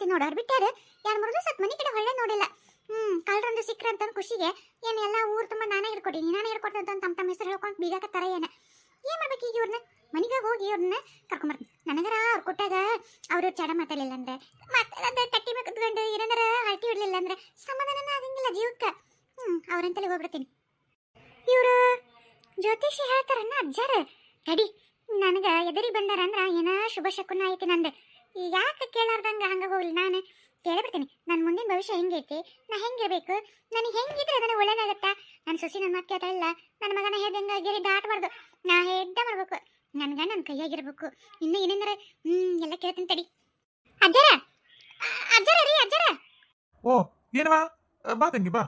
ಮಾಡತ್ತೀನಿ ನೋಡು. ಅವ್ರು ಬಿಟ್ಟಾರ 2-3 ದಿವಸ ಮನೆ ಕಡೆ ಹೊಳ್ಳೆ ನೋಡಿಲ್ಲ. ಕಳ್ರೊಂದು ಸಿಕ್ಕ್ರ ಅಂತ ಖುಷಿಗೆ ಏನು ಎಲ್ಲ ಊರು ತುಂಬ ನಾನೇ ಹಿಡ್ಕೊಟ್ಟಿನಿ, ನಾನೇ ಹಿಡ್ಕೊಟ್ಟೆ ಅಂತ ತಮ್ಮ ಹೆಸರು ಹೇಳ್ಕೊಂಡು ಬೀಗಾಕತ್ತಾರ. ಏನು ಮಾಡ್ಬೇಕು ಈಗ ಇವ್ರನ್ನ? ಮನೆಗೆ ಹೋಗಿ ಇವ್ರನ್ನ ಕರ್ಕೊಂಬರ್ತೀನಿ. ನನಗರ ಅವ್ರು ಕೊಟ್ಟಾಗ ಅವರು ಚಡ ಮಾತಾಡಲಿಲ್ಲ ಅಂದ್ರೆ, ಮತ್ತೆ ಕಟ್ಟಿ ಮೇಲೆ ಕುತ್ಕೊಂಡು ಏನಾರ ಹರಟಿ ಇಡಲಿಲ್ಲ ಅಂದ್ರೆ ಸಮಾಧಾನನ ಆಗಂಗಿಲ್ಲ ಜೀವಕ್ಕೆ. ಅವ್ರಂತಲೇ ಹೋಗ್ಬಿಡ್ತೀನಿ. ಇವರು ಜ್ಯೋತಿಷಿ ಹೇಳ್ತಾರನ್ನ ಅಜ್ಜಾರ ತಡಿ, ನನಗೆ ಎದುರಿಗೆ ಬಂದಾರ ಅಂದ್ರೆ ಏನೋ ಶುಭ ಶಕುನ ಐತಿ ನಂದು. ಈಗ ಯಾಕೆ ಕೇಳಾರ್ದಂಗೆ ಹಂಗೆ ಹೋಗ್ಲಿ, ನಾನು ಕೇಳಿಬಿಡ್ತೀನಿ. ನನ್ನ ಮುಂದಿನ ಭವಿಷ್ಯ ಹೆಂಗೈತಿ, ನಾ ಹೆಂಗಿರ್ಬೇಕು, ನನಗೆ ಹೆಂಗಿದ್ರೆ ಅದನ್ನು ಒಳ್ಳೇದಾಗತ್ತಾ. ನನ್ನ ಸೊಸಿ ನನ್ನ ಮಾತು ಕೇಳ್ತಾಳಿಲ್ಲ, ನನ್ನ ಮಗನ ಹೇಳ್ದಂಗೆ ಗೆರೆ ದಾಟಬಾರ್ದು, ನಾ ಹೇಳ್ದ ಮಾಡ್ಬೇಕು, ನನ್ನ ಗಂಡ ನನ್ನ ಕೈಯಾಗಿರ್ಬೇಕು. ಇನ್ನು ಏನೇಂದ್ರೆ ಎಲ್ಲ ಕೇಳ್ತೀನಿ ತಡಿ. ಅಜ್ಜಾರ ಅಜ್ಜಾರ ರೀ ಅಜ್ಜಾರ. ಓ ಏನವಾ, ಬಾ ತಂಗಿ ಬಾ.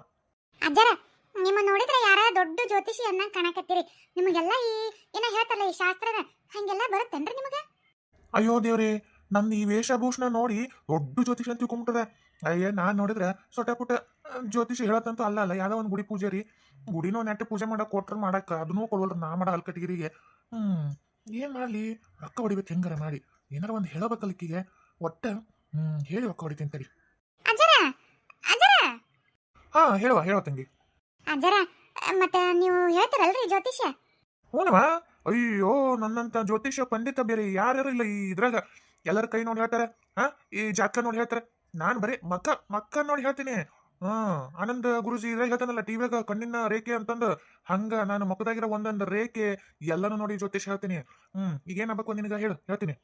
ಅಜ್ಜಾರ ನಿಮ್ಮ ನೋಡಿದ್ರೆ ಯಾರ ದೊಡ್ಡ ಜ್ಯೋತಿಷಿ ಅನ್ನ ಕಾಣಕತ್ತೀರಿ. ನಿಮಗೆಲ್ಲ ಈ ಏನೋ ಹೇಳ್ತಾರಲ್ಲ ಈ ಶಾಸ್ತ್ರದ ಹಂಗೆಲ್ಲ ಬರುತ್ತೇನ್ರಿ ನಿಮಗೆ? ಅಯ್ಯೋ ದೇವ್ರಿ, ನನ್ನ ಈ ವೇಷಭೂಷಣ ನೋಡಿ ದೊಡ್ಡ ಜ್ಯೋತಿಷ ಅಂತ ತಿಳ್ಕೊಂಬಿಟ್ಟದ. ಅಯ್ಯ ನಾನು ನೋಡಿದ್ರೆ ಸೊಟ್ಟ ಪುಟ್ಟ ಜ್ಯೋತಿಷಿ ಹೇಳತ್ತಂತೂ ಅಲ್ಲ ಯಾವುದೋ ಒಂದು ಗುಡಿ ಪೂಜೆ ರೀ. ಗುಡಿನೋ ನೆಟ್ಟು ಪೂಜೆ ಮಾಡಕ್ಕೆ ಕೊಟ್ರೆ ಮಾಡಕ್ಕೆ ಅದನ್ನೂ ಕೊಡವಲ್ರಿ ನಾ ಮಾಡೋ ಅಲ್ಕಟ್ಟಿಗಿರಿಗೆ. ಏನು ಮಾಡಲಿ, ರೊಕ್ಕ ಹೊಡಿಬೇಕು ಹೆಂಗಾರ ಮಾಡಿ, ಏನಾರ ಒಂದು ಹೇಳಬೇಕಲ್ಲಕ್ಕಿಗೆ. ಒಟ್ಟ ಹೇಳಿ ರೊಕ್ಕ ಹೊಡಿತೀನಿ ತಡಿ. ಅಜ್ಜಾರ ಅಜ್ಜಾರ. ಹಾ ಹೇಳುವ ತಂಗಿ. ಅಜ್ಜಾರ ಮತ್ತೆ ನೀವು ಹೇಳ್ತಾರಲ್ರಿ ಜ್ಯೋತಿಷ್ಯ? ಹ್ಞೂನವಾ. ಅಯ್ಯೋ ನನ್ನಂತ ಜ್ಯೋತಿಷ ಪಂಡಿತ ಬೇರೆ ಯಾರ್ಯಾರು ಇಲ್ಲ ಈ ಇದ್ರಾಗ. ಎಲ್ಲರ ಕೈ ನೋಡಿ ಹೇಳ್ತಾರೆ, ಈ ಜಾತಕ ನೋಡಿ ಹೇಳ್ತಾರೆ. ನಾನು ಬರೀ ಮಕ್ಕ ನೋಡಿ ಹೇಳ್ತೀನಿ. ಆನಂದ್ ಗುರುಜಿ ಇದ್ರಾಗ ಹೇಳ್ತಾನಲ್ಲ ಟಿವಿಯಾಗ ಕಣ್ಣಿನ ರೇಖೆ ಅಂತಂದು, ಹಂಗ ನಾನು ಮಕ್ಕದಾಗಿರೋ ಒಂದೊಂದು ರೇಖೆ ಎಲ್ಲಾನು ನೋಡಿ ಜ್ಯೋತಿಷ ಹೇಳ್ತೀನಿ. ಈಗ ಏನಾಗಬೇಕು ನಿನಗ ಹೇಳ್ತೀನಿ.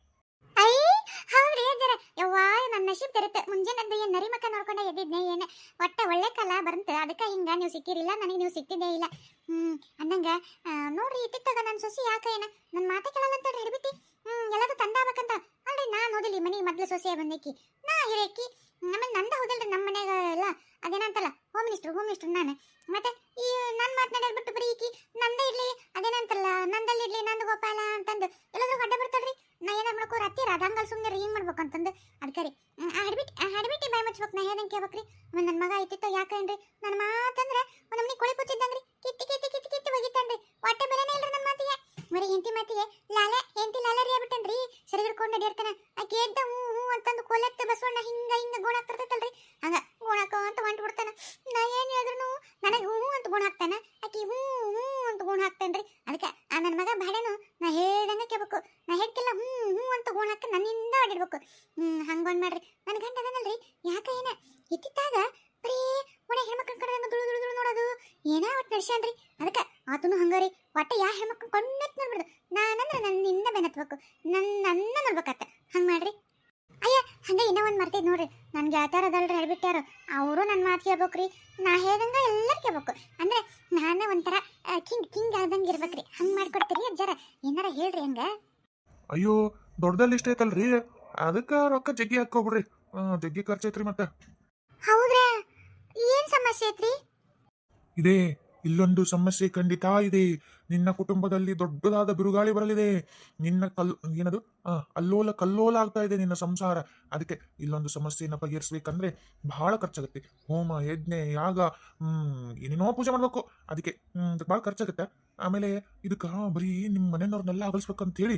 ಹೌದ್ರಿ ಅಜ್ಜಾರ. ಯವ್ವಾ ನನ್ನ ನಶೀಬ್ ತೆರತೆ, ಮುಂಜಾನೆ ಏನ್ ನರಿ ಮಕ್ಕ ನೋಡ್ಕೊಂಡೆ ಎದ್ದಿದ್ನೆ. ಏನ ಒಟ್ಟ ಒಳ್ಳೆ ಕಾಲ ಬರಂತ, ಅದಕ್ಕೆ ಹಿಂಗ ನೀವು ಸಿಕ್ಕಿರಿಲ್ಲ, ನನಗೆ ನೀವು ಸಿಕ್ತಿದ್ದೇ ಇಲ್ಲ. ಅಂದಂಗ ನೋಡ್ರಿ ಇತ್ತಿತ್ತಾಗ ನನ್ನ ಸೊಸಿ ಯಾಕ ಏನ ನನ್ನ ಮಾತೆ ಕೇಳಲ್ಲ ಅಂತ ಹಿಡ್ಬಿಟ್ಟಿ. ಎಲ್ಲದೂ ತಂದಾಗಬೇಕಂತ ಅಲ್ರಿ. ನಾನು ಓದಿಲಿ ಮನೆಗೆ ಮೊದ್ಲು ಸೊಸೆಯ ಬಂದೇಕಿ, ನಾ ಹಿರೇಕಿ. ಆಮೇಲೆ ನಂದ ಹೋದಲ್ರಿ ನಮ್ಮ ಮನ್ಯಾಗ ಎಲ್ಲ ಅದೇನಂತಲ್ಲ ಹೋಮ್ ಮಿನಿಸ್ಟರ್ ನಾನು. ಮತ್ತೆ ಈ ನನ್ನ ಮಾತನಾಡ್ಬಿಟ್ಟು ಬರೀ ಈಕಿ ನಂದೇ ಇರ್ಲಿ ಅದೇನಂತಲ್ಲ ನಂದಲ್ಲಿ ಇರ್ಲಿ ನಂದು ಗೋಪಾಲ ಅಂತಂದು ಎಲ್ಲಾದ್ರೂ ಗಡ್ಡ ಬರ್ತಾಳ್ರಿ. ನಾ ಏನಾರ ಮಾಡ್ಕೋ ಹತ್ತಿರ ಅದಂಗಲ್ ಸುಮ್ಮನೆ ಹಿಂಗ್ ಮಾಡ್ಬೇಕು ಅಂತಂದು ಅದಕ್ಕೆ ರೀ ಹಡ್ಬಿಟ್ಟು ಬಾಯ್ ಮುಚ್ಬೇಕು. ನಾ ಹೇಳ್ದಂಗೆ ಕೇಳ್ಬೇಕ್ರಿ. ಆಮೇಲೆ ನನ್ನ ಮಗ ಐತಿತ್ತು ಯಾಕೇನ್ರಿ ನನ್ನ ಮಾತಂದ್ರೆ ಒಂದು ನಮ್ನಿ ಕೊಳಿ ಪುಚ್ಚಿದ್ದಂಗ್ರಿ. ಕಿತ್ತಿ ಒಗಿತಾನ್ರಿ. ಹೊಟ್ಟೆ ಬೆಲೆನೇ ಇಲ್ರಿ ನನ್ನ ಮಾತಿಗೆ. ಬರೀ ಹೆಂಡತಿ ಮಾತಿಗೆ ಲಾಲರಿ ಆಗ್ಬಿಟ್ಟನ್ರಿ. ಸರಿ ಹಿಡ್ಕೊಂಡು ನಡಿಯರ್ತಾನ. ಆಕೆ ಎದ್ದ ಹೂ ಅಂತಂದು ಕೊಲೆತ್ತ ಬಸವಣ್ಣ ಹಿಂಗ ಗೋಣ ಹಾಕ್ತಿರ್ತೈತಲ್ರಿ, ಹಂಗ ಗೋಣಾಕ ಅಂತ ಹೊಂಟು ಬಿಡ್ತಾನ. ನಾ ಏನು ಹೇಳಿದ್ರು ನನಗೆ ಹೂ ಅಂತ ಗೋಣ ಹಾಕ್ತಾನ, ಆಕಿ ಹೂ ಅಂತ ಗೋಣ ಹಾಕ್ತಾನ್ರಿ. ಅದಕ್ಕೆ ನನ್ನ ಮಗ ಬಾಡೇನು ನಾ ಹೇಳ್ದಂಗೆ ಕೇಳ್ಬೇಕು. ನಾ ಹೇಳ್ತಿಲ್ಲ ಹೂ ಅಂತ ಗೋಣ ಹಾಕಿ ನನ್ನಿಂದ ಆಡಿಡ್ಬೇಕು. ಹಂಗೊಂದು ಮಾಡ್ರಿ. ನನ್ನ ಗಂಡ ಅದನಲ್ರಿ ಯಾಕ ಏನ ಇತ್ತಿತ್ತಾಗ ಬರೀ ಒಣ ಹೆಣ್ಮಕ್ಳ ಕಡೆ ದುಳು ನೋಡೋದು ಏನ ಒಟ್ಟು ನಡ್ಸ್ಯಾನ್ರಿ. ಅದಕ್ಕೆ ಆತನು ಹಂಗಾರಿ ಒಟ್ಟ ಯಾ ಹೆಣ್ಮಕ್ಳು ಕೊಂಡೆತ್ ನೋಡ್ಬಿಡ್ದು. ನಾನಂದ್ರೆ ನನ್ನಿಂದ ಬೆನ್ನತ್ಬೇಕು, ನನ್ನ ನೋಡ್ಬೇಕತ್ತ. ಹಂಗೆ ಮಾಡ್ರಿ. ಅಯ್ಯ ಹಂಗೆ ಇನ್ನೂ ಒಂದು ಮರ್ತಿದ್ ನೋಡ್ರಿ. ನನ್ಗೆ ಯಾವ್ದಾರ ಅದಲ್ರಿ ಹೇಳ್ಬಿಟ್ಟಾರು, ಅವರು ನನ್ನ ಮಾತು ಕೇಳ್ಬೇಕ್ರಿ. ನಾ ಹೇಳ್ದಂಗ ಎಲ್ಲರೂ ಕೇಳ್ಬೇಕು. ಅಂದ್ರೆ ನಾನೇ ಒಂಥರ ಕಿಂಗ್ ಆದಂಗೆ ಇರ್ಬೇಕ್ರಿ. ಹಂಗೆ ಮಾಡ್ಕೊಡ್ತೀರಿ ಅಜ್ಜಾರ? ಏನಾರ ಹೇಳ್ರಿ ಹಂಗ. ಅಯ್ಯೋ ದೊಡ್ಡದಲ್ಲಿ ಇಷ್ಟ ಐತಲ್ರಿ, ಅದಕ್ಕೆ ರೊಕ್ಕ ಜಗ್ಗಿ ಹಾಕೋಬಿಡ್ರಿ. ಜಗ್ಗಿ ಖರ್ಚೈತ್ರಿ. ಮತ್ತೆ ಹೌದ್ರಾ? ಏನ್ ಸಮಸ್ಯೆ ಐತ್ರಿ? ಇದೇ ಇಲ್ಲೊಂದು ಸಮಸ್ಯೆ ಖಂಡಿತ ಇದೆ. ನಿನ್ನ ಕುಟುಂಬದಲ್ಲಿ ದೊಡ್ಡದಾದ ಬಿರುಗಾಳಿ ಬರಲಿದೆ. ನಿನ್ನ ಏನದು ಅಲ್ಲೋಲ ಕಲ್ಲೋಲ ಆಗ್ತಾ ಇದೆ ನಿನ್ನ ಸಂಸಾರ. ಅದಕ್ಕೆ ಇಲ್ಲೊಂದು ಸಮಸ್ಯೆಯನ್ನು ಬಗೆಹರಿಸ್ಬೇಕಂದ್ರೆ ಬಹಳ ಖರ್ಚಾಗುತ್ತೆ. ಹೋಮ ಯಜ್ಞೆ ಯಾಗ ಏನೇನೋ ಪೂಜೆ ಮಾಡ್ಬೇಕು. ಅದಕ್ಕೆ ಭಾಳ ಖರ್ಚಾಗುತ್ತೆ. ಆಮೇಲೆ ಇದಕ್ಕೆ ಬರೀ ನಿಮ್ಮ ಮನೆಯವ್ರನ್ನೆಲ್ಲ ಅಗಲಿಸ್ಬೇಕಂತ ಹೇಳಿ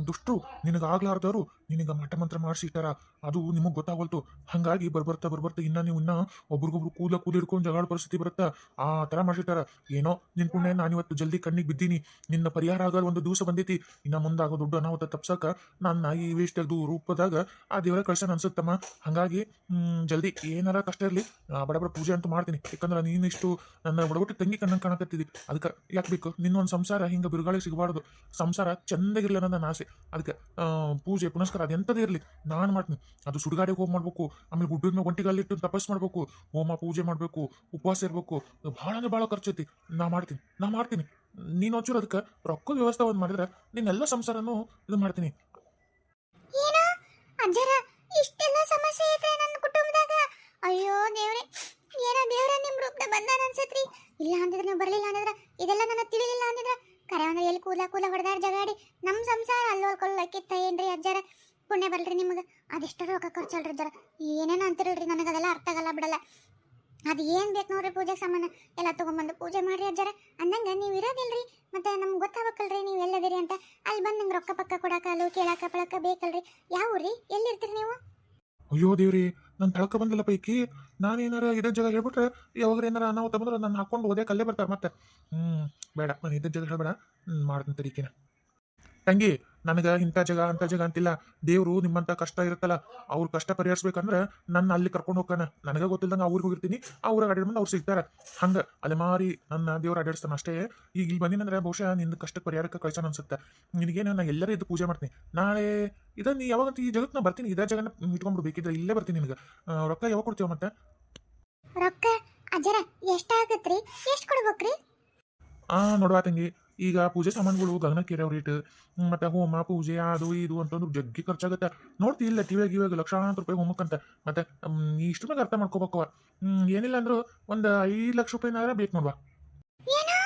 ದುಷ್ಟರು ನಿನಗಾಗ್ಲಾರ್ದವರು ನಿನಗೆ ಮಠ ಮಂತ್ರ ಮಾಡಿಸಿಟ್ಟಾರ. ಅದು ನಿಮಗೆ ಗೊತ್ತಾಗೋಲ್ತು. ಹಾಗಾಗಿ ಬರ್ಬರ್ತಾ ಇನ್ನ ಒಬ್ರಿಗೊಬ್ರು ಕೂದ ಹಿಡ್ಕೊಂಡು ಜಗಳ ಪರಿಸ್ಥಿತಿ ಬರುತ್ತಾ ಆ ಥರ ಮಾಡಿಸಿಟ್ಟಾರ. ಏನೋ ನಿನ್ ಪುಣ್ಯ ನಾನಿವತ್ತು ಜಲ್ದಿ ಕಣ್ಣಿಗೆ ಬಿದ್ದೀನಿ. ನಿನ್ನ ಪರಿಹಾರ ಆಗೋ ಒಂದು ದಿವಸ ಬಂದೈತಿ. ಇನ್ನ ಮುಂದಾಗೋ ದುಡ್ಡು ಅನಾಹುತ ತಪ್ಸಕ ನನ್ನ ಈ ವೇಸ್ಟ್ ರೂಪದಾಗ ಆ ದೇವರ ಕಳ್ಸನ ಅನ್ಸುತ್ತಮ್ಮ. ಹಾಗಾಗಿ ಜಲ್ದಿ ಏನಾರ ಕಷ್ಟ ಇರಲಿ ಬಡಬಡ ಪೂಜೆ ಅಂತೂ ಮಾಡ್ತೀನಿ. ಯಾಕಂದ್ರೆ ನೀನು ಇಷ್ಟು ನನ್ನ ಬಡಬಟ್ಟಿ ತಂಗಿ ಕಣ್ಣಂಗೆ ಕಾಣಕತ್ತಿದ್ದಿ. ಅದಕ್ಕೆ ಯಾಕೆ ಬೇಕು ನಿನ್ನೊಂದು ಸಂಸಾರ ಹಿಂಗೆ ಬಿರುಗಾಳಿ ಸಿಗಬಾರ್ದು. ಸಂಸಾರ ಚಂದಾಗಿರ್ಲಿ ಅನ್ನೋ ನನ್ನ ಆಸೆ. ಅದಕ್ಕೆ ಪೂಜೆ ಪುನಸ್ಕಾರ ಅದೆಂಥದೇ ಇರಲಿ ನಾನು ಮಾಡ್ತೀನಿ. ಅದು ಸುಡುಗಾಡಿಗೆ ಹೋಗಿ ಮಾಡ್ಬೇಕು. ಆಮೇಲೆ ಗುಡ್ಡದ ಮೇಲೆ ಒಂಟಿಗಲ್ಲಿಟ್ಟು ತಪಸ್ ಮಾಡ್ಬೇಕು, ಹೋಮ ಪೂಜೆ ಮಾಡ್ಬೇಕು, ಉಪವಾಸ ಇರ್ಬೇಕು. ಭಾಳ ಅಂದ್ರೆ ಭಾಳ ಖರ್ಚೈತಿ. ನಾ ಮಾಡ್ತೀನಿ. ನೀನು ಒಂಚೂರು ಅದಕ್ಕೆ ರೊಕ್ಕದ ವ್ಯವಸ್ಥೆ ಒಂದು ಮಾಡಿದ್ರೆ ನಿನ್ನೆಲ್ಲ ಸಂಸಾರನೂ ಇದು ಮಾಡ್ತೀನಿ. ಏನೋ ಅಜ್ಜರ ಇಷ್ಟೆಲ್ಲ ಸಮಸ್ಯೆ ಐತೆ ನನ್ನ ಕುಟುಂಬದಾಗ. ಅಯ್ಯೋ ದೇವ್ರೆ, ಏನೋ ದೇವ್ರ ನಿಮ್ ರೂಪದ ಬಂದಾನ ಅನ್ಸತ್ರಿ. ಇಲ್ಲ ಅಂದಿದ್ರೆ ನೀವು ಬರ್ಲಿಲ್ಲ ಅಂದಿದ್ರ ಇದೆಲ್ಲ ನನ್ನ ತಿಳಿಲಿಲ್ಲ ಅಂದಿದ್ರ ಕರೆ ಅಂದ್ರೆ ಎಲ್ಲಿ ಕೂಲ ಹೊಡೆದಾರ ಜಗಾಡಿ ನಮ್ಮ ಸಂಸಾರ ಅಲ್ಲೋಲ್ಕೊಲ್ಲಕ್ಕಿತ್ತ ಏನ್ರಿ ಅಜ್ಜರ. ಪುಣ್ಯ ಬಲ್ರಿ ನಿಮ್ಗೆ. ಅದೆಷ್ಟು ರೊಕ್ಕ ಖರ್ಚಲ್ರಿ ಅಜ್ಜರ. ಏನೇನೋ ಅಂತಿರಲ್ರಿ, ನನಗೆ ಅದೆಲ್ಲ ಅರ್ಥ ಆಗಲ್ಲ ಬಿಡಲ್ಲ. ಅದು ಏನು ಬೇಕು ನೋಡ್ರಿ ಪೂಜೆಗೆ ಸಾಮಾನು ಎಲ್ಲ ತೊಗೊಂಬಂದು ಪೂಜೆ ಮಾಡ್ರಿ ಅಜ್ಜರ. ಅಂದಂಗೆ ನೀವು ಇರೋದಿಲ್ರಿ, ಮತ್ತೆ ನಮ್ಗೆ ಗೊತ್ತಾಗಬೇಕಲ್ರಿ ನೀವು ಎಲ್ಲದಿರಿ ಅಂತ. ಅಲ್ಲಿ ಬಂದು ನಂಗೆ ರೊಕ್ಕ ಪಕ್ಕ ಕೊಡಾಕ ಅಲ್ಲೂ ಕೇಳಾಕ ಪಳಕ ಬೇಕಲ್ರಿ. ಯಾವ ಊರ್ರಿ? ಎಲ್ಲಿರ್ತೀರಿ ನೀವು? ಅಯ್ಯೋ ದೇವ್ರಿ, ನನ್ನ ತಳಕ ಬಂದಲ್ಲ ಪೈಕಿ. ನಾನೇನಾರ ಇದೇ ಜಾಗ ಹೇಳ್ಬಿಟ್ರೆ ಯಾವಾಗ ಏನಾರ ಅನಾಹುತ ಬಂದ್ರೆ ನನ್ನ ಹಾಕೊಂಡು ಓದೇ ಕಲ್ಲೇ ಬರ್ತಾರೆ ಮತ್ತೆ. ಬೇಡ, ನಾನು ಇದೇ ಜಾಗ ಹೇಳ್ಬೇಡ. ಮಾಡ್ತೀನಿ ತರೀಕಿನ. ತಂಗಿ, ನನಗೆ ಇಂಥ ಜಾಗ ಅಂಥ ಜಾಗ ಅಂತಿಲ್ಲ. ದೇವ್ರು ನಿಮ್ಮಂಥ ಕಷ್ಟ ಇರುತ್ತಲ್ಲ, ಅವ್ರ ಕಷ್ಟ ಪರಿಹರಿಸ್ಬೇಕಂದ್ರೆ ನನ್ನ ಅಲ್ಲಿ ಕರ್ಕೊಂಡು ಹೋಗ್ತಾನೆ. ನನಗೆ ಗೊತ್ತಿಲ್ದಂಗೆ ಅವ್ರಿಗೆ ಹೋಗಿರ್ತೀನಿ, ಆ ಊರಾಗ ಅಡ್ಯಾಡ್ಬಂದು ಅವ್ರು ಸಿಗ್ತಾರೆ. ಹಂಗೆ ಅಲೆ ಮಾರಿ ನನ್ನ ದೇವ್ರು ಅಡ್ಯಾಡಿಸ್ತಾನೆ ಅಷ್ಟೇ. ಈಗ ಇಲ್ಲಿ ಬಂದಿನಂದ್ರೆ ಬಹುಶಃ ನಿನ್ನ ಕಷ್ಟಕ್ಕೆ ಪರಿಹಾರಕ್ಕೆ ಕಳ್ಸೋಣ ಅನ್ಸುತ್ತೆ. ನಿನಗೇನು, ನಾನು ಎಲ್ಲರೂ ಇದ್ದು ಪೂಜೆ ಮಾಡ್ತೀನಿ ನಾಳೆ. ಇದನ್ನು ಯಾವಾಗಂತ ಈ ಜಗಕ್ಕೆ ನಾ ಬರ್ತೀನಿ, ಇದೇ ಜಾಗನ ಇಟ್ಕೊಂಡ್ಬಿಡು, ಬೇಕಿದ್ರೆ ಇಲ್ಲೇ ಬರ್ತೀನಿ. ನಿನಗೆ ರೊಕ್ಕ ಯಾವಾಗ ಕೊಡ್ತೀವ ಮತ್ತೆ? ರೊಕ್ಕ ಅಜ್ಜರ ಎಷ್ಟಾಗತ್ರಿ? ಎಷ್ಟು ಕೊಡ್ಬೇಕ್ರಿ? ನೋಡುವ ತಂಗಿ, ಈಗ ಪೂಜೆ ಸಾಮಾನುಗಳು ಗಗನಕ್ಕೇರಿ ರೇಟ್, ಮತ್ತೆ ಹೋಮ ಪೂಜೆ ಅದು ಇದು ಅಂತಂದು ಜಗ್ಗಿ ಖರ್ಚಾಗುತ್ತೆ. ನೋಡ್ತಿ ಇಲ್ಲ ಟಿವಿಯಾಗ ಇವಾಗ ಲಕ್ಷಾಂತರ ರೂಪಾಯಿ ಹೋಮಕ್ಕಂತ. ಮತ್ತೆ ನೀ ಇಷ್ಟು ಮ್ಯಾಗ ಅರ್ಥ ಮಾಡ್ಕೋಬೇಕವ. ಏನಿಲ್ಲ ಅಂದ್ರು ಒಂದು 5 ಲಕ್ಷ ರೂಪಾಯಿನಾರ ಬೇಕು ನೋಡುವ. ಏನು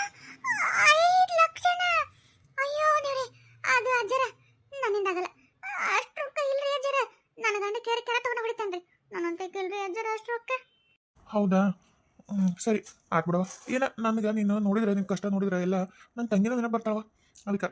5 ಲಕ್ಷನಾ? ಅಯ್ಯೋ ದೇವ್ರೆ, ಅದು ಅಜ್ಜರ ನನ್ನಿಂದಾಗಲ್ಲ. ಅಷ್ಟು ರೊಕ್ಕ ಇಲ್ರಿ ಅಜ್ಜರ. ನನ್ನ ಗಂಡ ಕೇರಿ ಕೆಳ ತಗೊಂಡು ಹೊಡಿತಾನ್ರಿ. ನನ್ನಂತ ಕೇಳ್ರಿ ಅಜ್ಜರ ಅಷ್ಟು ರೊಕ್ಕ. ಹೌದಾ? ಸರಿ ಆತ್ ಬಿಡವ. ಏನ ನನಗೆ ನೀನು ನೋಡಿದ್ರೆ, ನಿನ್ನ ಕಷ್ಟ ನೋಡಿದ್ರೆ ಎಲ್ಲ ನನ್ನ ತಂಗಿನ ನೆನಪು ಬರ್ತಾವ. ಅದಕ್ಕೆ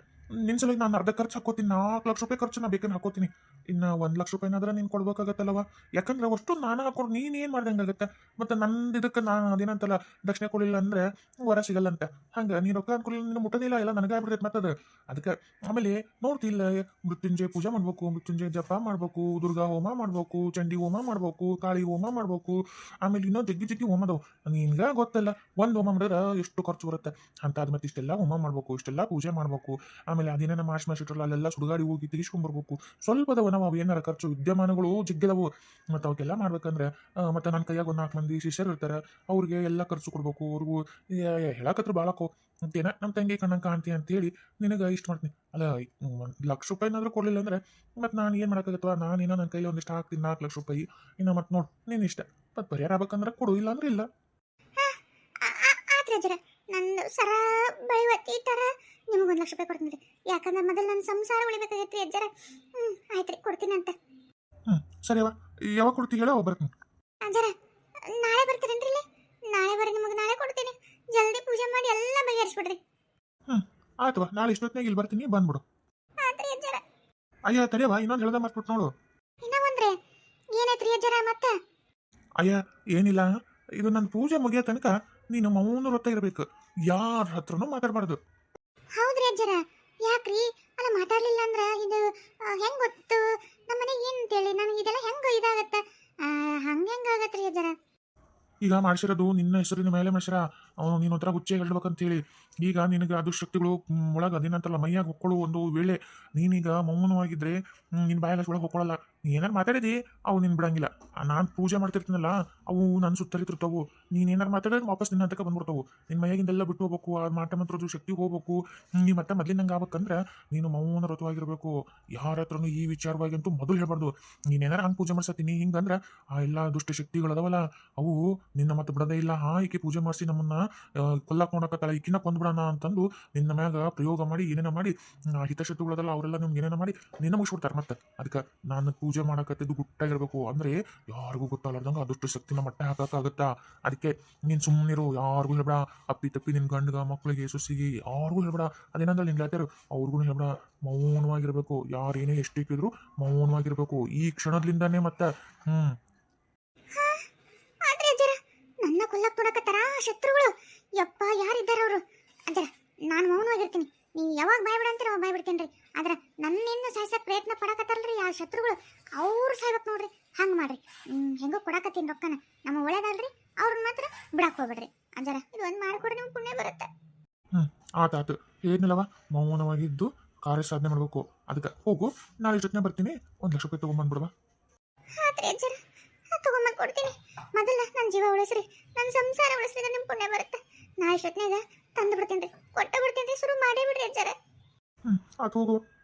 ನಿನ್ನ ಸಲ ನಾನು ಅರ್ಧ ಖರ್ಚು ಹಾಕೋತೀನಿ. 4 ಲಕ್ಷ ರೂಪಾಯಿ ಖರ್ಚು ನಾ ಬೇಕಂದ್ರೆ ಹಾಕೋತೀನಿ. ಇನ್ನು 1 ಲಕ್ಷ ರೂಪಾಯಿನಾದ್ರೆ ನೀನು ಕೊಡ್ಬೇಕಾಗತ್ತಲ್ಲವ. ಯಾಕಂದ್ರೆ ಅಷ್ಟು ನಾನು ಹಾಕೊಂಡು ನೀನು ಏನು ಮಾಡ್ದಂಗಾಗತ್ತೆ. ಮತ್ತು ನಂದು ಇದಕ್ಕೆ ನಾನು ಅದೇನಂತಲ್ಲ, ದಕ್ಷಿಣ ಕೊಡಲಿಲ್ಲ ಅಂದರೆ ವರ ಸಿಗಲ್ಲಂತೆ. ಹಂಗೆ ನೀನು ರೊಕ್ಕ ಅನ್ಕೊಳ್ಳಿಲ್ಲ, ನೀನು ಮುಟ್ಟೋದಿಲ್ಲ, ಎಲ್ಲ ನನಗೆ ಆಗ್ಬಿಡ್ತೈತೆ ಮತ್ತದು. ಅದಕ್ಕೆ ಆಮೇಲೆ ನೋಡ್ತಿಲ್ಲ, ಮೃತ್ಯುಂಜಯ ಪೂಜೆ ಮಾಡ್ಬೇಕು, ಮೃತ್ಯುಂಜಯ ಜಪ ಮಾಡ್ಬೇಕು, ದುರ್ಗಾ ಹೋಮ ಮಾಡ್ಬೇಕು, ಚಂಡಿ ಹೋಮ ಮಾಡ್ಬೇಕು, ಕಾಳಿ ಹೋಮ ಮಾಡ್ಬೇಕು. ಆಮೇಲೆ ಇನ್ನೂ ಜಗ್ಗಿ ಜಗ್ಗಿ ಹೋಮ ಅದಾವು. ನಿನ್ಗೆ ಗೊತ್ತಲ್ಲ, ಒಂದು ಹೋಮ ಮಾಡಿದ್ರೆ ಎಷ್ಟು ಖರ್ಚು ಬರುತ್ತೆ ಅಂತ. ಅದು ಮತ್ತೆ ಇಷ್ಟೆಲ್ಲ ಹೋಮ ಮಾಡ್ಬೇಕು, ಇಷ್ಟೆಲ್ಲ ಪೂಜೆ ಮಾಡ್ಬೇಕು. ಆಮೇಲೆ ಅದೇನೇನ ಮಾರ್ಚ್ ಇಟ್ಟರಲ್ಲ, ಅಲ್ಲೆಲ್ಲ ಸುಡುಗಾಡಿ ಹೋಗಿ ತೆಗಿಸ್ಕೊಂಡ್ಬರ್ಬೇಕು. ಸ್ವಲ್ಪ ಅದಾವ ನಾವು ಏನಾರ ಖರ್ಚು ವಿದ್ಯಮಾನಗಳು ಜಿಗ್ಗದವು. ಮತ್ತು ಅವಕ್ಕೆಲ್ಲ ಮಾಡ್ಬೇಕಂದ್ರೆ ಮತ್ತು ನನ್ನ ಕೈಯಾಗ ಒಂದು 4 ಮಂದಿ ಶಿಷ್ಯರು ಇರ್ತಾರೆ. ಅವ್ರಿಗೆ ಎಲ್ಲ ಖರ್ಚು ಕೊಡ್ಬೇಕು. ಅವ್ರಿಗೂ ಹೇಳಕತ್ರ ಭಾಳಕ್ಕೋ ಅಂತೇನ ನಮ್ಮ ತಂಗಿ ಕಣ್ಣಂಗೆ ಕಾಣ್ತೀನಿ ಅಂತೇಳಿ ನಿನಗೆ ಇಷ್ಟು ಮಾಡ್ತೀನಿ. ಅಲ್ಲ, 1 ಲಕ್ಷ ರೂಪಾಯಿನಾದ್ರೂ ಕೊಡಲಿಲ್ಲ ಅಂದರೆ ಮತ್ತು ನಾನು ಏನು ಮಾಡೋಕ್ಕಾಗತ್ತವ? ನಾನೇನೋ ನನ್ನ ಕೈಲಿ ಒಂದಿಷ್ಟು ಹಾಕ್ತೀನಿ 4 ಲಕ್ಷ ರೂಪಾಯಿ. ಇನ್ನು ಮತ್ತು ನೋಡು ನೀನು ಇಷ್ಟ ಮತ್ತು ಪರಿಹಾರ ಆಗ್ಬೇಕಂದ್ರೆ ಕೊಡು, ಇಲ್ಲ ಅಂದ್ರೆ ಇಲ್ಲ. ಆತ್ರಿ ಅಜ್ಜರ, ನನ್ನ ಸರ ಬೆಳೆವತ್ತಿ ಈ ಥರ ನಿಮಗೆ 1 ಲಕ್ಷ ರೂಪಾಯಿ ಕೊಡ್ತೀನಿ. ಯಾಕಂದ್ರೆ ಮೊದಲು ನನ್ನ ಸಂಸಾರ ಉಳಿಬೇಕಾಗೈತ್ರಿ ಅಜ್ಜರ. ಆಯ್ತ್ರಿ, ಕೊಡ್ತೀನಿ ಅಂತ. ಸರಿಯವ, ಯಾವಾಗ ಕೊಡ್ತೀವಿ ಹೇಳೋ, ಬರ್ತೀನಿ. ಅಜ್ಜರ ನಾಳೆ ಬರ್ತೀರೇನ್ರಿ ಇಲ್ಲಿ? ನಾಳೆ ಬರ್ರಿ, ನಿಮಗೆ ನಾಳೆ ಕೊಡ್ತೀನಿ. ಜಲ್ದಿ ಪೂಜೆ ಮಾಡಿ ಎಲ್ಲ ಬಗೆಹರಿಸ್ಬಿಡ್ರಿ. ಆಯ್ತವ, ನಾಳೆ ಇಷ್ಟೊತ್ತಿನಾಗ ಇಲ್ಲಿ ಬರ್ತೀನಿ, ಬಂದ್ಬಿಡು. ಆತ್ರಿ ಅಜ್ಜರ. ಅಯ್ಯ ತಡೆಯವ, ಇನ್ನೊಂದು ಹೇಳ್ದ ಮಾಡ್ಬಿಟ್ಟು ನೋಡು. ಇನ್ನ ಒಂದ್ರೆ ಏನೈತ್ರಿ ಅಜ್ಜರ ಮತ್ತೆ? ಅಯ್ಯ ಏನಿಲ್ಲ, ಇದು ನನ್ನ ಪೂಜೆ ಮುಗಿಯೋ ತನಕ ನೀನು ಮೌನ ವ್ರತ ಇರಬೇಕು. ಯಾರ ಹತ್ರನೂ ಮಾತಾಡಬಾರ್ದು. ಹೌದ್ರಿ ಅಜ್ಜರ, ಯಾಕ್ರಿ? ಅಲ್ಲ ಮಾತಾಡ್ಲಿಲ್ಲ ಅಂದ್ರ ಇದು ಹೆಂಗ್ ಗೊತ್ತು ನಮ್ಮ ಮನೆಗೆ ಏನಂತೇಳಿ? ನನಗೆ ಇದೆಲ್ಲ ಹೆಂಗ ಇದಾಗತ್ತ? ಹೆಂಗಾಗತ್ರಿ ಅಜ್ಜರ? ಈಗ ಮಾಡಿಸಿರೋದು ನಿನ್ನ ಹೆಸರಿನ ಮೇಲೆ ಮಾಡಿಸಿರ. ಅವನು ನೀನು ಒಂಥರ ಹುಚ್ಚೆ ಹೇಳ್ಬೇಕಂತೇಳಿ. ಈಗ ನಿನಗೆ ಅದು ಶಕ್ತಿಗಳು ಒಳಗೆ ಅದೇನಂತಲ್ಲ ಮೈಯಾಗ ಹೊಕ್ಕೊಳ್ಳೋ ಒಂದು ವೇಳೆ ನೀನೀಗ ಮೌನವಾಗಿದ್ರೆ ನಿನ್ನ ಬಾಯಾಗ ಒಳಗೆ ಹೊಕ್ಕೊಳ್ಳಲ್ಲ. ನೀ ಏನಾರು ಮಾತಾಡಿದಿ ಅವು ನೀನು ಬಿಡಂಗಿಲ್ಲ. ನಾನು ಪೂಜೆ ಮಾಡ್ತಿರ್ತೀನಲ್ಲ, ಅವು ನನ್ನ ಸುತ್ತರಿತಿರ್ತಾವು. ನೀನು ಏನಾರು ಮಾತಾಡಿದ್ರೆ ವಾಪಸ್ ನಿನ್ನ ಹತ್ತಕ್ಕೆ ಬಂದ್ಬಿಡ್ತಾವು. ನಿನ್ನ ಮೈಯಾಗಿಂದೆಲ್ಲ ಬಿಟ್ಟು ಹೋಗ್ಬೇಕು. ಆ ಮಾಟ ಮಂತ್ರದ್ದು ಶಕ್ತಿ ಹೋಗ್ಬೇಕು. ನೀ ಮತ್ತೆ ಮೊದಲಿನಂಗೆ ಆಗ್ಬೇಕಂದ್ರೆ ನೀನು ಮೌನ ವ್ರತವಾಗಿರ್ಬೇಕು. ಯಾರ ಹತ್ರನೂ ಈ ವಿಚಾರವಾಗಿ ಅಂತೂ ಮೊದಲು ಹೇಳ್ಬಾರ್ದು. ನೀನೇನಾರು ಹಂಗೆ ಪೂಜೆ ಮಾಡ್ಸತ್ತೀನಿ ಹಿಂಗಂದ್ರೆ ಆ ಎಲ್ಲ ದುಷ್ಟ ಶಕ್ತಿಗಳದವಲ್ಲ ಅವು ನಿನ್ನ ಮತ್ತೆ ಬಿಡೋದೇ ಇಲ್ಲ. ಈಕೆ ಪೂಜೆ ಮಾಡಿಸಿ ನಮ್ಮನ್ನ ಕೊಲ್ಲಾಕ್ ನೋಡಕತ್ತಲ್ಲ, ಈಕಿನ ಕೊಂದ್ಬಿಡೋಣ ಅಂತಂದು ನಿನ್ನ ಮ್ಯಾಗ ಪ್ರಯೋಗ ಮಾಡಿ ಏನೇನ ಮಾಡಿ ಹಿತಶತ್ರುಗಳದಲ್ಲ ಅವರೆಲ್ಲ ನಿಮ್ಗೆ ಏನೇನ ಮಾಡಿ ನಿನ್ನ ಮುಗಿಸ್ಬಿಡ್ತಾರೆ. ಮತ್ತೆ ಅದಕ್ಕೆ ನಾನು ಪೂಜೆ ಮಾಡಕತ್ತಿದ್ದು ಗುಟ್ಟಾಗಿರ್ಬೇಕು. ಅಂದ್ರೆ ಯಾರಿಗೂ ಗೊತ್ತಾಗಲಾರ್ದಂಗೆ ಅದಷ್ಟು ಶಕ್ತಿನ ಮಟ್ಟ ಹಾಕಕ್ಕಾಗತ್ತಾ. ಅದಕ್ಕೆ ನೀನು ಸುಮ್ಮನಿರು, ಯಾರಿಗೂ ಹೇಳ್ಬೇಡ. ಅಪ್ಪಿ ತಪ್ಪಿ ನಿನ್ನ ಗಂಡಗ ಮಕ್ಕಳಿಗೆ ಸೊಸಿಗೆ ಯಾರಿಗೂ ಹೇಳ್ಬೇಡ. ಅದೇನಂದ್ರೆ ನಿನ್ನ ಗೆಳತಿಯರು ಅವ್ರಿಗೂ ಹೇಳ್ಬೇಡ. ಮೌನವಾಗಿರ್ಬೇಕು. ಯಾರೇನೇ ಎಷ್ಟಿಕ್ಕಿದ್ರು ಮೌನವಾಗಿರ್ಬೇಕು ಈ ಕ್ಷಣದಿಂದಾನೇ. ಮತ್ತೆ ಆದ್ರೆ ಅಜ್ಜರ ನನ್ನ ಕೊಲ್ಲಕ್ ನೋಡಕತ್ತಾರ ಶತ್ರುಗಳು. ಯಪ್ಪ, ಯಾರಿದ್ದಾರ ಅವರು? ಅಜ್ಜರ ನಾನು ಮೌನವಾಗಿರ್ತೀನಿ. ನೀವು ಯಾವಾಗ ಬಾಯ್ ಬಿಡಂತೀರ ಅವಾಗ ಬಾಯ್ ಬಿಡ್ತೇನ್ರಿ. ಆದ್ರೆ ನನ್ನಿಂದ ಸಾಯ್ಸಕ್ ಪ್ರಯತ್ನ ಪಡಕತ್ತಾರಲ್ರಿ ಆ ಶತ್ರುಗಳು, ಅವ್ರು ಸಾಯ್ಬೇಕು ನೋಡ್ರಿ. ಹಂಗೆ ಮಾಡ್ರಿ. ಹೆಂಗೋ ಕೊಡಕತ್ತೀನಿ ರೊಕ್ಕನ, ನಮ್ಮ ಒಳ್ಳೇದಲ್ರಿ. ಅವ್ರನ್ನ ಮಾತ್ರ ಬಿಡಕ್ ಹೋಗ್ಬಿಡ್ರಿ ಅಜ್ಜರ. ಇದು ಒಂದು ಮಾಡ್ಕೊಡ್ರಿ, ನಿಮ್ಗೆ ಪುಣ್ಯ ಬರುತ್ತೆ. ಆತಾತು, ಏನಿಲ್ಲವ, ಮೌನವಾಗಿದ್ದು ಕಾರ್ಯ ಸಾಧನೆ ಮಾಡ್ಬೇಕು. ಅದಕ್ಕೆ ಹೋಗು, ನಾಳೆ ಇಷ್ಟೊತ್ತಿನ ಬರ್ತೀನಿ. 1 ಲಕ್ಷ ರೂಪಾಯಿ ತೊಗೊಂಬಂದ್ಬಿಡುವ. ಆತ್ರಿ ಅಜ್ಜರ, ತಗೊಂಬಂದು ಕೊಡ್ತೀನಿ. ಮೊದಲ ನನ್ನ ಜೀವ ಉಳಿಸ್ರಿ, ನನ್ನ ಸಂಸಾರ ಉಳಿಸ್ರಿ, ನಿಮ್ ಪುಣ್ಯ ಬರುತ್ತೆ. ನಾ ಇಷ್ಟೊತ್ತಿನಾಗ ತಂದು ಬಿಡ್ತೀನಿ, ಕೊಟ್ಟ ಬಿಡ್ತೀನಿ. ಶುರು ಮಾಡೇ ಬಿಡ್ರಿ ಅಜ್ಜರ. ಆತು ಹೋಗು.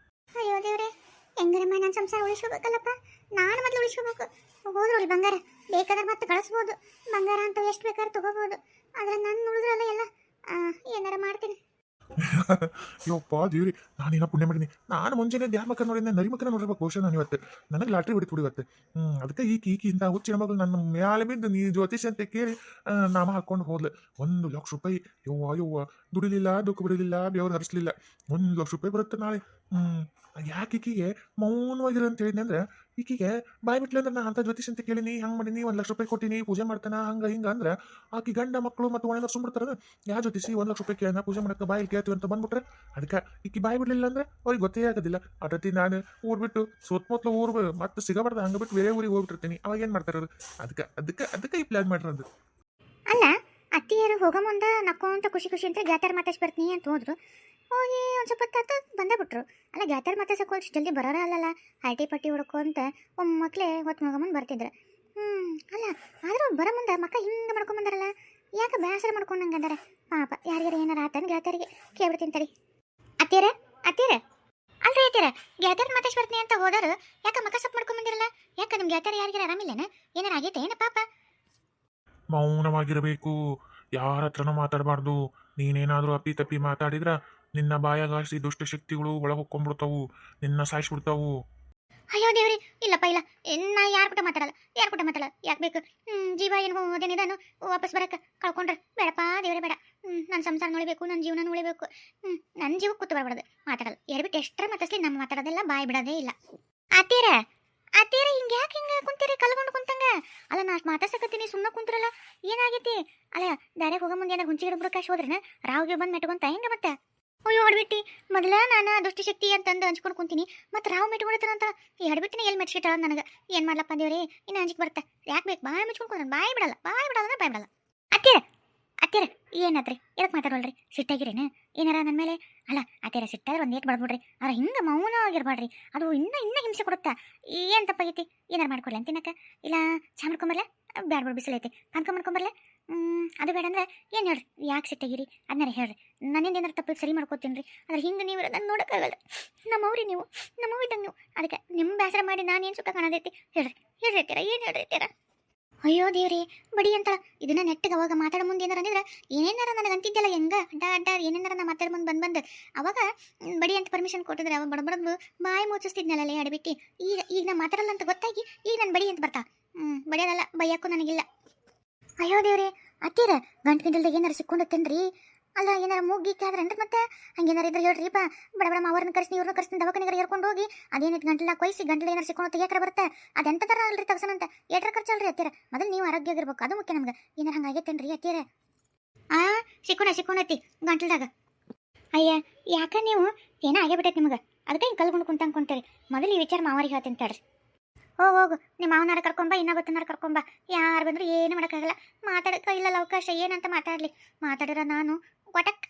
ಅಯ್ಯೋ ದೇವ್ರೆ, ಹೆಂಗರಮ್ಮ ನನ್ನ ಸಂಸಾರ ಉಳಿಸ್ಕೋಬೇಕಲ್ಲಪ್ಪ. ನಾನು ಮೊದಲು ಉಳಿಸ್ಕೋಬೇಕು. ಹೋದ್ರಲ್ಲಿ ಬಂಗಾರ ಬೇಕಾದ್ರೆ ಮತ್ತೆ ಗಳಿಸ್ಬೋದು. ಬಂಗಾರ ಅಂತ ಎಷ್ಟು ಬೇಕಾದ್ರೆ ತಗೋಬಹುದು. ಆದ್ರೆ ನನ್ನ ಉಳಿದ್ರಲ್ಲ ಎಲ್ಲ ಏನಾರ ಮಾಡ್ತೀನಿ. ಯಪ್ಪ ದೇವ್ರಿ, ನಾನೇನೋ ಪುಣ್ಯ ಮಾಡಿನಿ. ನಾನು ಮುಂಚೆನೆ ದ್ಯಾರ ಮಕ್ಕ ನೋಡಿದ್ದೆ, ನರಿ ಮಕ್ಕನ ನೋಡಿರ್ಬೇಕು ಬಹುಶಃ ನಾನು ಇವತ್ತು. ನನಗೆ ಲಾಟ್ರಿ ಹೊಡಿತು ಇವತ್ತು. ಅದಕ್ಕೆ ಈಕಿ ಇಂಥ ಹುಚ್ಚಿನ ಮಗಳು ನನ್ನ ಮ್ಯಾಲೆ ಬಿದ್ದು ನೀ ಜ್ಯೋತಿಷ್ ಅಂತ ಕೇಳಿ ನಾಮ ಹಾಕೊಂಡು ಹೋದ್ಲು. 1 ಲಕ್ಷ ರೂಪಾಯಿ. ಯವ್ವ ದುಡಿಲಿಲ್ಲ, ದುಃಖ ಬಿಡಲಿಲ್ಲ, ಬೆವರು ಹರಿಸ್ಲಿಲ್ಲ. 1 ಲಕ್ಷ ರೂಪಾಯಿ ಬರುತ್ತೆ ನಾಳೆ. ಹ್ಮ್ ಯಾಕೆ ಈಕಿಗೆ ಮೌನವಾಗಿರು ಅಂತ ಹೇಳಿದ್ನಿ ಅಂದ್ರೆ ಈಕಿಗೆ ಬಾಯ್ ಬಿಟ್ಲಿ ಅಂದ್ರೆ ನಾ ಅಂತ ಜ್ಯೋತಿಷ್ ಅಂತ ಕೇಳಿನಿ ಹಂಗ್ ಮಾಡೀನಿ 1 ಲಕ್ಷ ರೂಪಾಯಿ ಕೊಟ್ಟಿನಿ ಪೂಜೆ ಮಾಡ್ತಾನ ಹಂಗ ಹಿಂಗ ಅಂದ್ರೆ ಆಕಿ ಗಂಡ ಮಕ್ಕಳು ಮತ್ತು ಒಣಗ ಸುಮ್ಬಿಡ್ತಾರ. ಯಾ ಜ್ಯೋತಿಷಿ 1 ಲಕ್ಷ ರೂಪಾಯಿ ಕೇಳ ಪೂಜೆ ಮಾಡಕ್ಕೆ ಬಾಯಲ್ಲಿ ಕೇಳ್ತೀವಿ ಅಂತ ಬಂದ್ಬಿಟ್ರೆ ಅದಕ್ಕೆ ಈಕಿ ಬಾಯ್ ಬಿಡ್ಲಿಲ್ಲ ಅಂದ್ರೆ ಅವ್ರಿಗೆ ಗೊತ್ತೇ ಆಗೋದಿಲ್ಲ. ಅದತಿ ನಾನು ಊರ್ ಬಿಟ್ಟು ಸುತ್ತಮುತ್ತಲು ಊರ್ ಮತ್ತೆ ಸಿಗಬಾರ್ದು ಹಂಗ ಬಿಟ್ಟು ಬೇರೆ ಊರಿಗೆ ಹೋಗ್ಬಿಟ್ಟಿರ್ತೀನಿ ಅವಾಗ ಏನ್ ಮಾಡ್ತಾರ ಅವ್ರು. ಅದಕ್ಕೆ ಈ ಪ್ಲಾನ್ ಮಾಡಿರೋದು. ಅಲ್ಲ ಅತ್ತಿಯರು ಹೋಗೋ ಮುಂದೆ ನಕ್ಕೊಂತ ಖುಷಿ ಖುಷಿ ಅಂತ ಗೆಳತಿಯರ್ ಮಾತಾಡ್ಸಿ ಬರ್ತೀನಿ ಅಂತ ಹೋದ್ರು. ಹೋಗಿ ಒಂದು ಸ್ವಲ್ಪ ಹೊತ್ತಾತು ಬಂದೇ ಬಿಟ್ರು. ಅಲ್ಲ ಗೆಳತಿಯರ್ ಮಾತಾಡ್ಸಕ್ಕೆ ಹೋಗಿ ಜಲ್ದಿ ಬರೋರ ಅಲ್ಲಲ್ಲ, ಹರಟಿ ಪಟ್ಟಿ ಹೊಡ್ಕೊಂತ ಒಮ್ಮಕ್ಲೆ ಹೊತ್ತು ಮಗಮಂದು ಬರ್ತಿದ್ರು. ಅಲ್ಲ ಆದರೂ ಬರೋ ಮುಂದೆ ಮಕ್ಕ ಹಿಂಗೆ ಮಾಡ್ಕೊಂಬಂದಾರಲ್ಲ, ಯಾಕೆ ಬೇಸರ ಮಾಡ್ಕೊಂಡಂಗೆ ಅಂದಾರ ಪಾಪ. ಯಾರಿಗಾರ ಏನಾರ ಆತಂದು ಗೆಳತಿಯರಿಗೆ ಕೇಳ್ಬಿಡ್ತೀನಿ ತಡಿ. ಅತ್ತೀರ ಅತ್ತೀರ ಅಲ್ರಿ ಅತ್ತೀರ, ಗೆಳತಿಯರ್ ಮಾತಾಡ್ಸಿ ಬರ್ತೀನಿ ಅಂತ ಹೋದರು ಯಾಕೆ ಮಕ್ಕ ಸೊಪ್ಪು ಮಾಡ್ಕೊಂಬಂದಿರಲ್ಲ? ಯಾಕೆ ನಿಮ್ಮ ಗೆಳತಿಯರ್ ಯಾರಿಗಾರ ಆರಾಮಿಲ್ಲನ? ಏನಾರ ಆಗೈತೆ ಏನ ಪಾಪ? ಮೌನವಾಗಿರಬೇಕು, ಯಾರ ಹತ್ರನೂ ಮಾತಾಡಬಾರ್ದು. ನೀನೇನಾದ್ರೂ ಅಪ್ಪಿ ತಪ್ಪಿ ಮಾತಾಡಿದ್ರ ನಿನ್ನ ಬಾಯಾಗಾಸಿ ದುಷ್ಟಶಕ್ತಿಗಳು ಒಳಗೊಕ್ಕೊಂಡ್ಬಿಡ್ತಾವು, ನಿನ್ನ ಸಾಯಿಸ್ಬಿಡ್ತಾವು. ಅಯ್ಯೋ ದೇವ್ರಿ, ಇಲ್ಲಪ್ಪ ಇಲ್ಲ, ನಾ ಯಾರು ಕೂಡ ಮಾತಾಡಲ್ಲ, ಯಾರು ಕೂಡ ಮಾತಾಡಲ್ಲ. ಯಾಕೆ ಬೇಕು? ಜೀವ ಏನು ಅದೇನಿದಾನು ವಾಪಸ್ ಬರಕ್ಕೆ ಕಳ್ಕೊಂಡ್ರೆ ಬೇಡಪ್ಪ ದೇವ್ರೆ ಬೇಡ. ನನ್ನ ಸಂಸಾರ ನೋಡಬೇಕು, ನನ್ನ ಜೀವನ ನೋಡಬೇಕು. ನನ್ನ ಜೀವಕ್ಕೆ ಕೂತು ಬರ್ಬಾರ್ದು, ಮಾತಾಡಲ್ಲ. ಎಡ್ಬಿಟ್ಟು ಎಷ್ಟರ ಮಾತಾಡ್ಲಿ ನಮ್ಮ ಮಾತಾಡೋದಿಲ್ಲ, ಬಾಯ್ ಬಿಡೋದೇ ಇಲ್ಲ. ಅತ್ತೀರ ಅತ್ತೀರ ಹಿಂಗೆ ಯಾಕೆ ಹಿಂಗೆ ಕುಂತೀರಿ ಕಲ್ಕೊಂಡು ಕುಂತಂಗ? ಅಲ್ಲ ನಾ ಅಷ್ಟು ಮಾತಾಡ್ಸಕತ್ತೀನಿ ಸುಮ್ಮನೆ ಕುಂತ್ರಲ್ಲ, ಏನಾಗೈತಿ? ಅಲ್ಲ ದಾರ್ಯಾಗ ಹೋಗೋ ಮುಂದೆ ಏನಾರು ಹುಂಚಿ ಗಿಡ ಕಾಶ್ ಹೋದ್ರೇನ ರಾವ್ಗೆ ಬಂದು ಮೆಟ್ಕೊಂತ ಹೆಂಗೆ ಮತ್ತೆ? ಅಯ್ಯೋ ಹೊಡ್ಬಿಟ್ಟು ಮೊದಲ ನಾನು ದುಷ್ಟಶಕ್ತಿ ಅಂತಂದು ಹಂಚ್ಕೊಂಡು ಕುಂತೀನಿ, ಮತ್ತೆ ರಾವ್ ಮೆಟ್ಕೊಳ್ತಾರಂತ ಈ ಹಡ್ಬಿಟ್ಟಿನ ಎಲ್ಲಿ ಮೆಚ್ಚಿಟ್ಟಾಳ ನನಗೆ. ಏನು ಮಾಡ್ಲಪ್ಪ ದೇವ್ರಿ, ಇನ್ನು ಹಂಚಿಗೆ ಬರ್ತಾ ಯಾಕೆ ಬೇಕು? ಬಾಯ್ ಮುಚ್ಕೊಂಡು ಬಾಯ್ ಬಿಡಲ್ಲ, ಬಾಯ್ ಬಿಡಲ್ಲ, ಬಾಯ್ ಬಿಡಲ್ಲ. ಅತ್ತೀರ ಅತ್ತೀರ ಏನಾದ್ರಿ ಎದಕ್ಕೆ ಮಾತಾಡೋಲ್ರಿ? ಸಿಟ್ಟಾಗಿರೇನು ಏನಾರ ನನ್ನ ಮೇಲೆ? ಅಲ್ಲ ಅತ್ತೀರ ಸಿಟ್ಟಾದ್ರೆ ಒಂದು ಏಟ್ ಬಡ್ಬಿಡ್ರಿ, ಆದ್ರೆ ಹಿಂಗೆ ಮೌನ ಆಗಿರ್ಬಾಡ್ರಿ, ಅದು ಇನ್ನೂ ಹಿಂಸೆ ಕೊಡುತ್ತಾ. ಏನು ತಪ್ಪಾಗೈತಿ? ಏನಾರು ಮಾಡ್ಕೊಡ್ಲಿ ಅಂತಿನಕ? ಇಲ್ಲ ಚಾ ಮಾಡ್ಕೊಂಬರ್ಲೆ? ಬ್ಯಾಡ ಬಿಡು ಬಿಸಿಲೈತಿ, ಪಾನ್ಕ ಮಾಡ್ಕೊಂಬರ್ಲೆ? ಅದು ಬೇಡ ಅಂದ್ರೆ ಏನು ಹೇಳ್ರಿ, ಯಾಕೆ ಸಿಟ್ಟಾಗಿರಿ ಅದನ್ನಾರ ಹೇಳ್ರಿ. ನನ್ನಿಂದ ಏನಾರು ತಪ್ಪಿಗೆ ಸರಿ ಮಾಡ್ಕೋತೀನಿ ರೀ, ಆದ್ರೆ ಹಿಂಗೆ ನೀವು ನನ್ನ ನೋಡೋಕ್ಕಾಗಲ್ಲ. ನಮ್ಮವ್ರಿ ನೀವು, ನಮ್ಮವ್ವ ಇದ್ದಂಗೆ ನೀವು. ಅದಕ್ಕೆ ನಿಮ್ಮ ಬೇಸರ ಮಾಡಿ ನಾನು ಏನು ಸುಖ ಕಾಣೋದೈತಿ? ಹೇಳ್ರಿ ಹೇಳ್ರಿ ಏನು ಹೇಳ್ರಿ? ಅಯ್ಯೋ ದೇವ್ರಿ ಬಡಿ ಅಂತ ಇದನ್ನ ನೆಟ್ಟಗೆ ಅವಾಗ ಮಾತಾಡೋ ಮುಂದೆ ಏನಾರ ಅಂದಿದ್ರೆ ಏನೇನಾರ ನನಗೆ ಅಂತಿದ್ದೆಲ್ಲ ಹೆಂಗ ಅಡ್ಡ ಏನೇನಾರ ನಾ ಮಾತಾಡ ಮುಂದೆ ಬಂದು ಅವಾಗ ಬಡಿ ಅಂತ ಪರ್ಮಿಷನ್ ಕೊಟ್ಟಿದ್ರೆ ಅವಾಗ ಬಡಬಡದು ಬಾಯಿ ಮುಚ್ಚಿಸ್ತಿದ್ನಲ್ಲ ಅಡಬಿಟ್ಟು. ಈಗ ನಾ ಮಾತಾಡಲ್ಲ ಅಂತ ಗೊತ್ತಾಗಿ ಈಗ ನಾನು ಬಡಿ ಅಂತ ಬರ್ತಾ. ಬಡಿಯೋದಲ್ಲ ಬೈಯಕ್ಕೂ ನನಗಿಲ್ಲ. ಅಯ್ಯೋ ದೇವ್ರಿ ಅತ್ತೀರ ಗಂಟು ಗಿಂಟಲ್ದಾಗ ಏನಾರು ಸಿಕ್ಕೊಂಡತ್ತೇನ್ರಿ? ಅಲ್ಲ ಏನಾರ ಮೂಗಿಕ್ಕೆ ಆದ್ರೇನ್ರಿ ಮತ್ತೆ? ಹಂಗೇನಾರ ಇದ್ರೆ ಹೇಳ್ರಿಪ್ಪ, ಬಡ ಅವ್ರನ್ನ ಕರ್ಸಿ ಇವ್ರನ್ನ ಕರ್ಸಿ ದವಾಖಾನೆಗಾರ ಕರ್ಕೊಂಡು ಹೋಗಿ ಅದೇನಿತ್ತು ಗಂಟಲ ಕೊಯ್ಸಿ ಗಂಟಲ ಏನಾರು ಸಿಕ್ಕೊಂಡು ತೆಗಿಯಾಕ್ರ ಬರುತ್ತೆ. ಅದೆಂತ ಥರ ಅಲ್ರಿ ತಗ್ಸನಂತ ಏಟ್ರ ಖರ್ಚಲ್ರಿ ಅತ್ತೀರ. ಮೊದಲು ನೀವು ಆರೋಗ್ಯವಾಗಿರ್ಬೇಕು, ಅದು ಮುಖ್ಯ ನಮ್ಗೆ. ಏನಾರ ಹಂಗಾಗೈತೇನ್ರಿ ಅತ್ತೀರ? ಸಿಕ್ಕೊಂಡೈತಿ ಗಂಟಲ್ದಾಗ. ಅಯ್ಯ ಯಾಕ ನೀವು ಏನೋ ಆಗೇ ಬಿಟ್ಟೈತೆ ನಿಮಗೆ, ಅದಕ್ಕೆ ಹಿಂಗೆ ಕಲ್ಕೊಂಡು ಕುಂತಂಗೆ ಕುಂತೀರಿ. ಮೊದಲು ಈ ವಿಚಾರ ಮಾವರಿಗೆ ಹೇಳ್ತೀನಿ ತಡ್ರಿ. ಹೋಗು ನಿಮ್ಮ ಮಾವನಾರ ಕರ್ಕೊಂಬ, ಇನ್ನೊಬ್ಬತ್ತನಾರ ಕರ್ಕೊಂಬ. ಯಾರು ಬಂದ್ರು ಏನು ಮಾಡೋಕ್ಕಾಗಲ್ಲ. ಮಾತಾಡೋಕೆ ಇಲ್ಲಲ್ಲ ಅವಕಾಶ, ಏನಂತ ಮಾತಾಡಲಿ? ಮಾತಾಡಿರ ನಾನು ಒಟಕ್